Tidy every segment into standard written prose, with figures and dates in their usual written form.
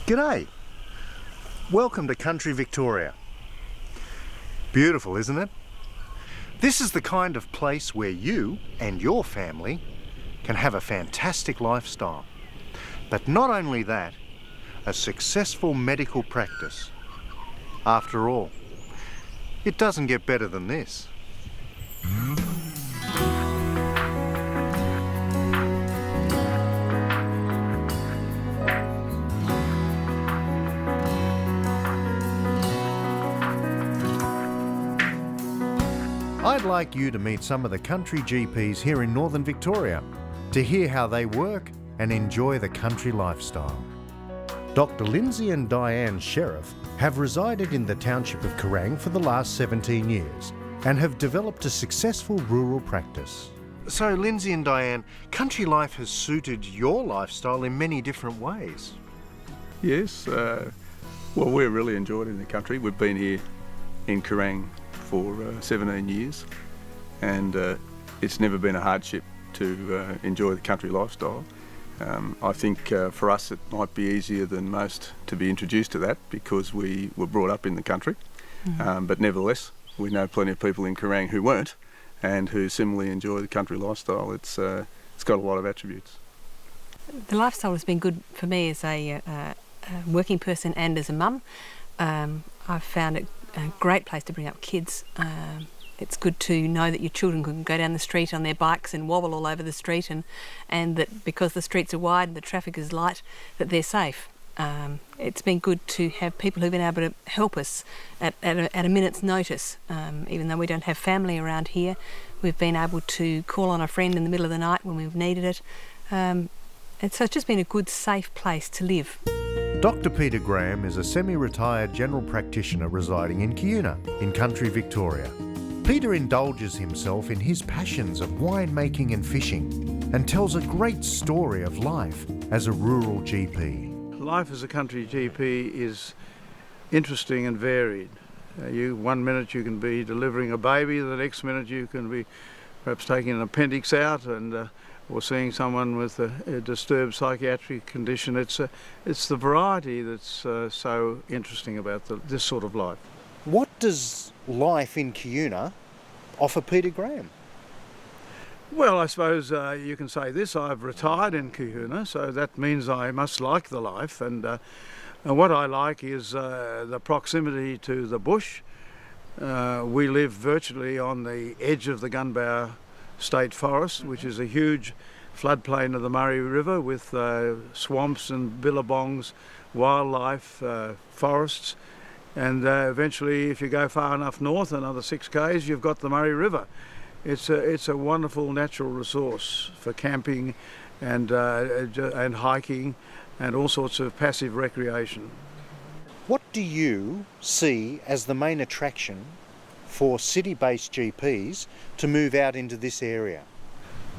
G'day. Welcome to country Victoria. Beautiful, isn't it? This is the kind of place where you and your family can have a fantastic lifestyle. But not only that, a successful medical practice. After all, it doesn't get better than this. I'd like you to meet some of the country GPs here in Northern Victoria to hear how they work and enjoy the country lifestyle. Dr. Lindsay and Diane Sheriff have resided in the township of Kerang for the last 17 years and have developed a successful rural practice. So Lindsay and Diane, country life has suited your lifestyle in many different ways. Yes, well, we're really enjoyed it in the country. We've been here in Kerang for 17 years, and it's never been a hardship to enjoy the country lifestyle. I think for us it might be easier than most to be introduced to that because we were brought up in the country, but nevertheless we know plenty of people in Kerang who weren't and who similarly enjoy the country lifestyle. It's got a lot of attributes. The lifestyle has been good for me as a working person and as a mum. I've found it a great place to bring up kids. It's good to know that your children can go down the street on their bikes and wobble all over the street, and that because the streets are wide and the traffic is light, that they're safe. It's been good to have people who've been able to help us at a minute's notice. Even though we don't have family around here, we've been able to call on a friend in the middle of the night when we've needed it. And so it's just been a good, safe place to live. Dr. Peter Graham is a semi-retired general practitioner residing in Cohuna in country Victoria. Peter indulges himself in his passions of winemaking and fishing and tells a great story of life as a rural GP. Life as a country GP is interesting and varied. One minute you can be delivering a baby, the next minute you can be perhaps taking an appendix out or seeing someone with a disturbed psychiatric condition. It's the variety that's so interesting about this sort of life. What does life in Cohuna offer Peter Graham? Well, I suppose you can say this: I've retired in Cohuna, so that means I must like the life. And what I like is the proximity to the bush. We live virtually on the edge of the Gannawarra State Forest, which is a huge floodplain of the Murray River with swamps and billabongs, wildlife, forests, and eventually if you go far enough north, another 6 k's, you've got the Murray River. It's a wonderful natural resource for camping and hiking and all sorts of passive recreation. What do you see as the main attraction for city-based GPs to move out into this area?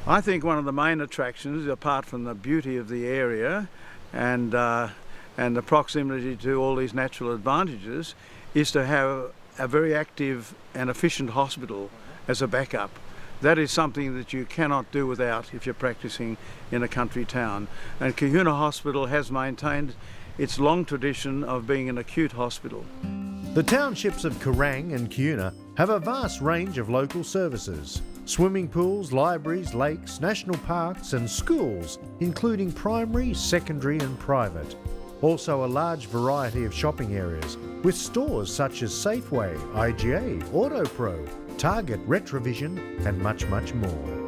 I think one of the main attractions, apart from the beauty of the area and the proximity to all these natural advantages, is to have a very active and efficient hospital as a backup. That is something that you cannot do without if you're practicing in a country town. And Cohuna Hospital has maintained its long tradition of being an acute hospital. The townships of Kerang and Cohuna have a vast range of local services. Swimming pools, libraries, lakes, national parks and schools, including primary, secondary and private. Also a large variety of shopping areas with stores such as Safeway, IGA, AutoPro, Target, Retrovision and much, much more.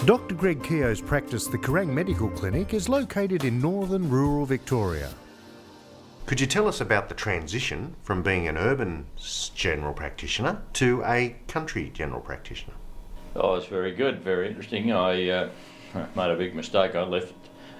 Dr. Greg Keogh's practice, the Kerang Medical Clinic, is located in northern rural Victoria. Could you tell us about the transition from being an urban general practitioner to a country general practitioner? Oh, it's very good, very interesting. I made a big mistake. I left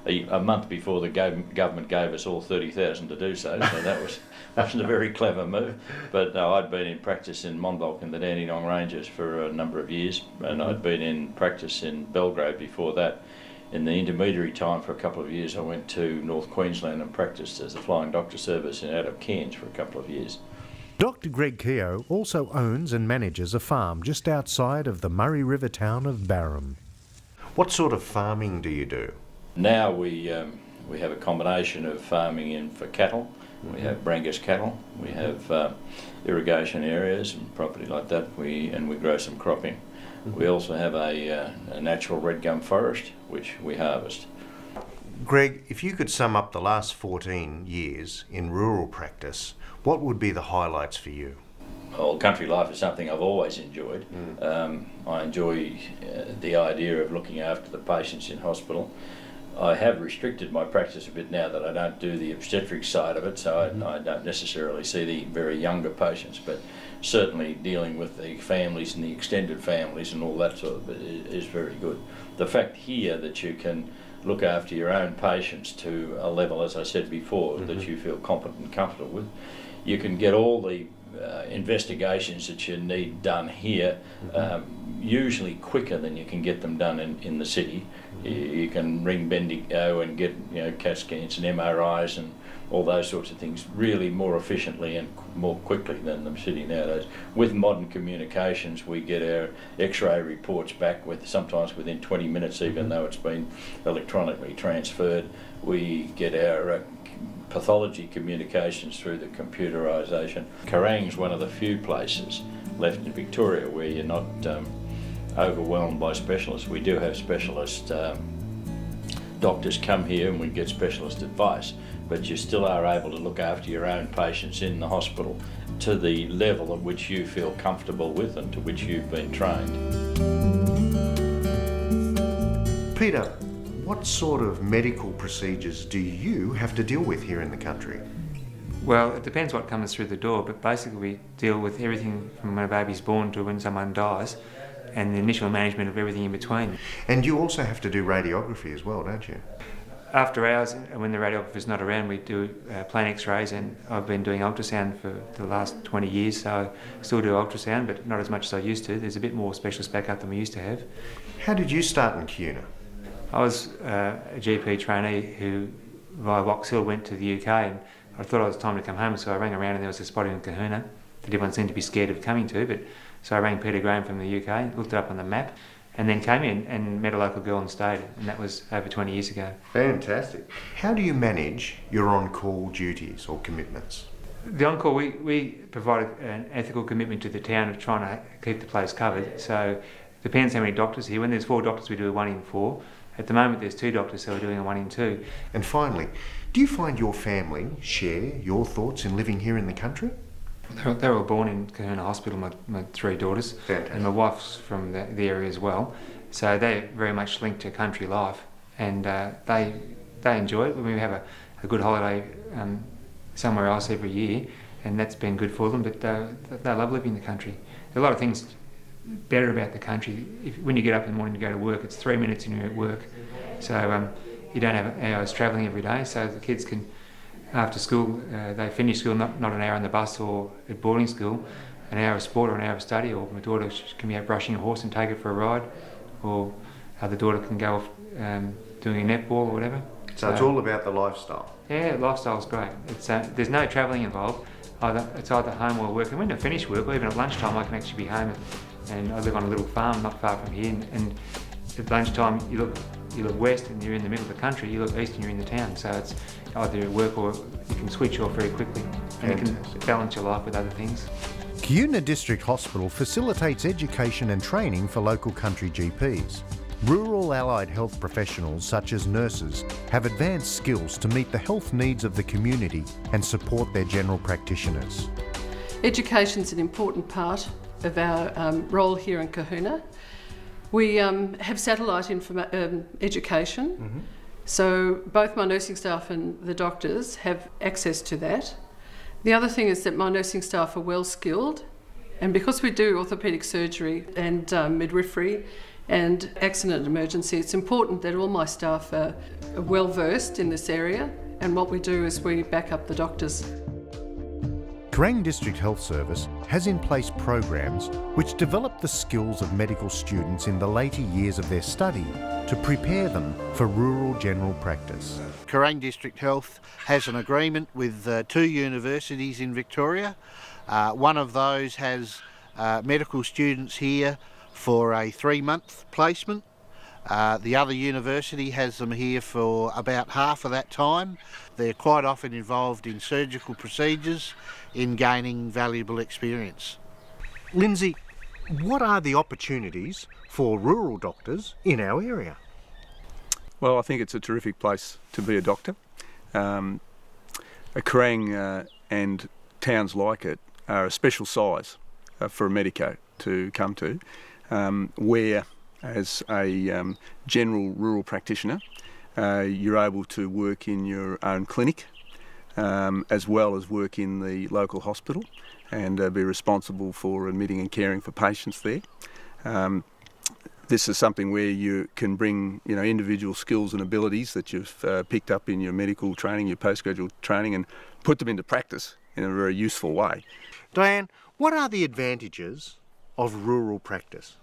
a month before the government gave us all 30,000 to do so that wasn't a very clever move. But no, I'd been in practice in Monbulk in the Dandenong Ranges for a number of years, and I'd been in practice in Belgrade before that. In the intermediary time for a couple of years I went to North Queensland and practiced as a flying doctor service out of Cairns for a couple of years. Dr. Greg Keogh also owns and manages a farm just outside of the Murray River town of Barham. What sort of farming do you do? Now we have a combination of farming in for cattle. We have Brangus cattle. We have irrigation areas and property like that. We grow some cropping. We also have a natural red gum forest which we harvest. Greg, if you could sum up the last 14 years in rural practice, what would be the highlights for you? Well, country life is something I've always enjoyed. I enjoy the idea of looking after the patients in hospital. I have restricted my practice a bit now that I don't do the obstetric side of it, so I don't necessarily see the very younger patients, but certainly dealing with the families and the extended families and all that sort of is very good. The fact here that you can look after your own patients to a level, as I said before, that you feel competent and comfortable with. You can get all the investigations that you need done here, usually quicker than you can get them done in the city. You can ring Bendigo and get CAT scans and MRIs and all those sorts of things really more efficiently and more quickly than the city nowadays. With modern communications, we get our X-ray reports back sometimes within 20 minutes, even though it's been electronically transferred. We get our pathology communications through the computerisation. Kerang's one of the few places left in Victoria where you're not overwhelmed by specialists. We do have specialist doctors come here and we get specialist advice, but you still are able to look after your own patients in the hospital to the level at which you feel comfortable with and to which you've been trained. Peter, what sort of medical procedures do you have to deal with here in the country? Well, it depends what comes through the door, but basically we deal with everything from when a baby's born to when someone dies, and the initial management of everything in between. And you also have to do radiography as well, don't you? After hours, when the radiographer's not around, we do plain x-rays, and I've been doing ultrasound for the last 20 years, so I still do ultrasound, but not as much as I used to. There's a bit more specialist backup than we used to have. How did you start in Cohuna? I was a GP trainee who, via Box Hill, went to the UK, and I thought it was time to come home, so I rang around and there was a spot in Cohuna that everyone seemed to be scared of coming to, so I rang Peter Graham from the UK, looked it up on the map, and then came in and met a local girl and stayed, and that was over 20 years ago. Fantastic. How do you manage your on-call duties or commitments? The on-call, we provide an ethical commitment to the town of trying to keep the place covered, so it depends how many doctors here. When there's 4 doctors, we do a 1 in 4. At the moment there's 2 doctors, so we're doing a 1 in 2. And finally, do you find your family share your thoughts in living here in the country? They were all born in Cohuna Hospital, my 3 daughters. Fantastic. And my wife's from the area as well. So they're very much linked to country life, and they enjoy it. We have a good holiday somewhere else every year, and that's been good for them, but they love living in the country. There are a lot of things better about the country. When you get up in the morning to go to work, it's 3 minutes and you're at work. So you don't have hours travelling every day, so the kids can, after school, they finish school, not an hour on the bus or at boarding school, an hour of sport or an hour of study, or my daughter can be out brushing a horse and take it for a ride, or other daughter can go off doing a netball or whatever. So it's all about the lifestyle? Yeah, lifestyle's great. It's there's no travelling involved. It's either home or work, and when I finish work, or even at lunchtime, I can actually be home, and I live on a little farm not far from here, and at lunchtime you look west and you're in the middle of the country, you look east and you're in the town, so it's either at work or you can switch off very quickly, and you can balance your life with other things. Cohuna District Hospital facilitates education and training for local country GPs. Rural allied health professionals such as nurses have advanced skills to meet the health needs of the community and support their general practitioners. Education is an important part of our role here in Cohuna. We have satellite education, so both my nursing staff and the doctors have access to that. The other thing is that my nursing staff are well skilled, and because we do orthopaedic surgery and midwifery and accident emergency, it's important that all my staff are well versed in this area, and what we do is we back up the doctors. Kerang District Health Service has in place programs which develop the skills of medical students in the later years of their study to prepare them for rural general practice. Kerang District Health has an agreement with 2 universities in Victoria. One of those has medical students here for a 3-month placement. The other university has them here for about half of that time. They're quite often involved in surgical procedures, in gaining valuable experience. Lindsay, what are the opportunities for rural doctors in our area? Well, I think it's a terrific place to be a doctor. Kerang and towns like it are a special size for a medico to come to, where as a general rural practitioner you're able to work in your own clinic as well as work in the local hospital and be responsible for admitting and caring for patients there. This is something where you can bring, individual skills and abilities that you've picked up in your medical training, your postgraduate training, and put them into practice in a very useful way. Diane, what are the advantages of rural practice?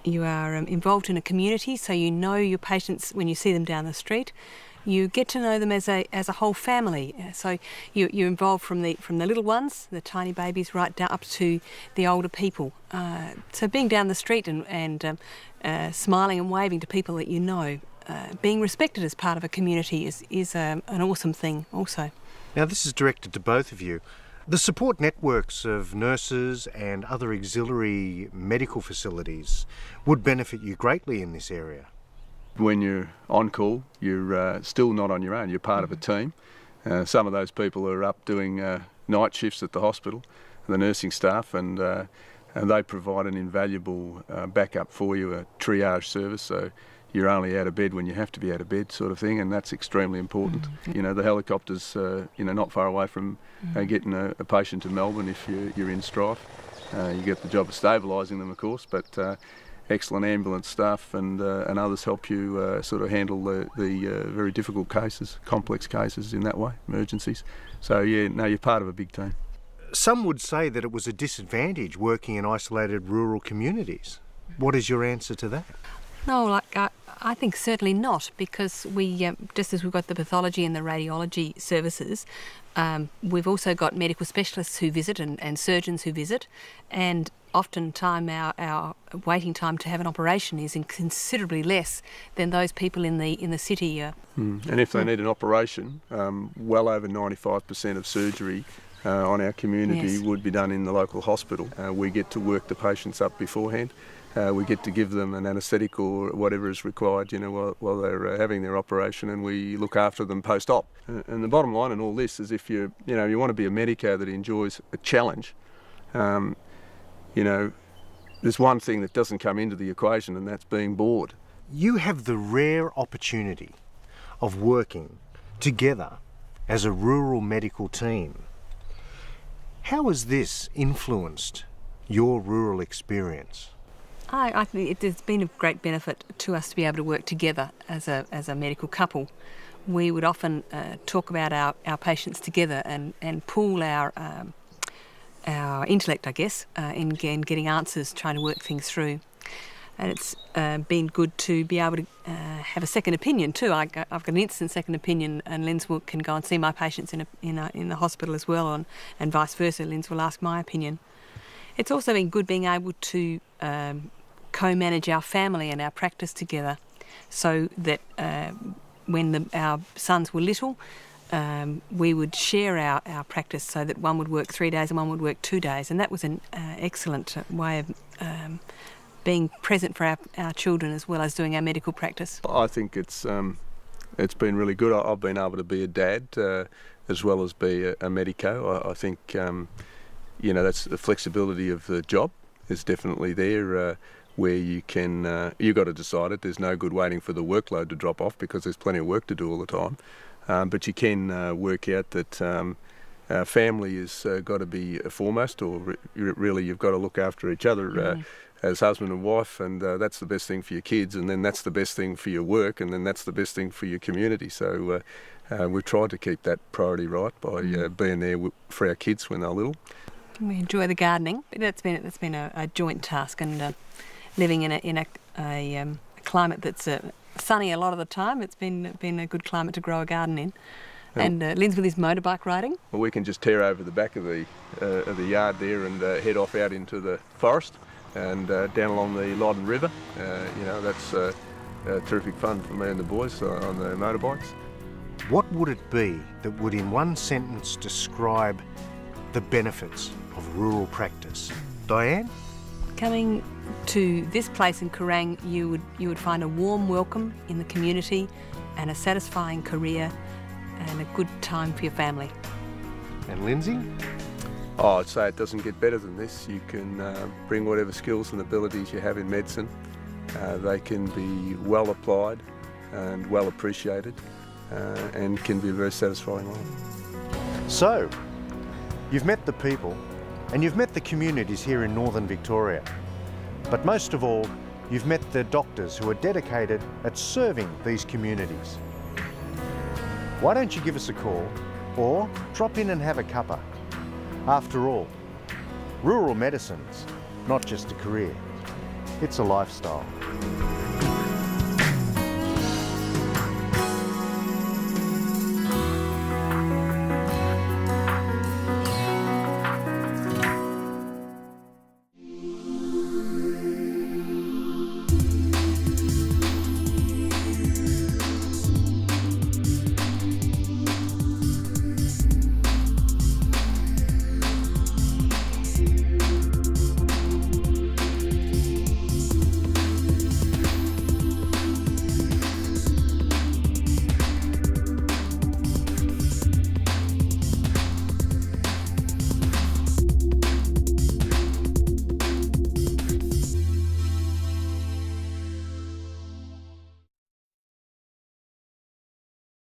You are involved in a community, so you know your patients when you see them down the street. You get to know them as a whole family. So you're involved from the little ones, the tiny babies, right down up to the older people. So being down the street and smiling and waving to people that you know, being respected as part of a community is an awesome thing also. Now this is directed to both of you. The support networks of nurses and other auxiliary medical facilities would benefit you greatly in this area. When you're on call, you're still not on your own. You're part of a team. Some of those people are up doing night shifts at the hospital, the nursing staff, and they provide an invaluable backup for you, a triage service. So you're only out of bed when you have to be out of bed, sort of thing, and that's extremely important. The helicopters, not far away from getting a patient to Melbourne if you're in strife. You get the job of stabilising them, of course, but excellent ambulance staff and others help you sort of handle the very difficult cases, complex cases in that way, emergencies. So you're part of a big team. Some would say that it was a disadvantage working in isolated rural communities. What is your answer to that? No, I think certainly not, because we, just as we've got the pathology and the radiology services, we've also got medical specialists who visit and surgeons who visit, and oftentimes our waiting time to have an operation is considerably less than those people in the city. And if they need an operation, well over 95% of surgery on our community would be done in the local hospital. We get to work the patients up beforehand. We get to give them an anaesthetic or whatever is required, while they're having their operation, and we look after them post-op. And the bottom line in all this is if you want to be a medico that enjoys a challenge, there's one thing that doesn't come into the equation, and that's being bored. You have the rare opportunity of working together as a rural medical team. How has this influenced your rural experience? I think it's been of great benefit to us to be able to work together as a medical couple. We would often talk about our patients together and pool our intellect, I guess, in getting answers, trying to work things through. And it's been good to be able to have a second opinion too. I've got an instant second opinion, and Linz can go and see my patients in the hospital as well, and vice versa. Linz will ask my opinion. It's also been good being able to co-manage our family and our practice together, so that when our sons were little, we would share our practice so that one would work 3 days and one would work 2 days, and that was an excellent way of being present for our children as well as doing our medical practice. I think it's been really good. I've been able to be a dad as well as be a medico. I think that's the flexibility of the job is definitely there. Where you can, you've got to decide it. There's no good waiting for the workload to drop off because there's plenty of work to do all the time. But you can work out that family has got to be foremost, or really you've got to look after each other as husband and wife, and that's the best thing for your kids, and then that's the best thing for your work, and then that's the best thing for your community. So we've tried to keep that priority right by being there for our kids when they're little. We enjoy the gardening. That's been a joint task, and living in a climate that's sunny a lot of the time. It's been a good climate to grow a garden in. And Lynn's with his motorbike riding. Well, we can just tear over the back of the yard there and head off out into the forest and down along the Loddon River. That's terrific fun for me and the boys on the motorbikes. What would it be that would in one sentence describe the benefits of rural practice? Diane? Coming to this place in Kerang, you would find a warm welcome in the community and a satisfying career and a good time for your family. And Lindsay? Oh, I'd say it doesn't get better than this. You can bring whatever skills and abilities you have in medicine. They can be well applied and well appreciated and can be a very satisfying life. So, you've met the people and you've met the communities here in northern Victoria. But most of all, you've met the doctors who are dedicated at serving these communities. Why don't you give us a call or drop in and have a cuppa? After all, rural medicine's not just a career, it's a lifestyle.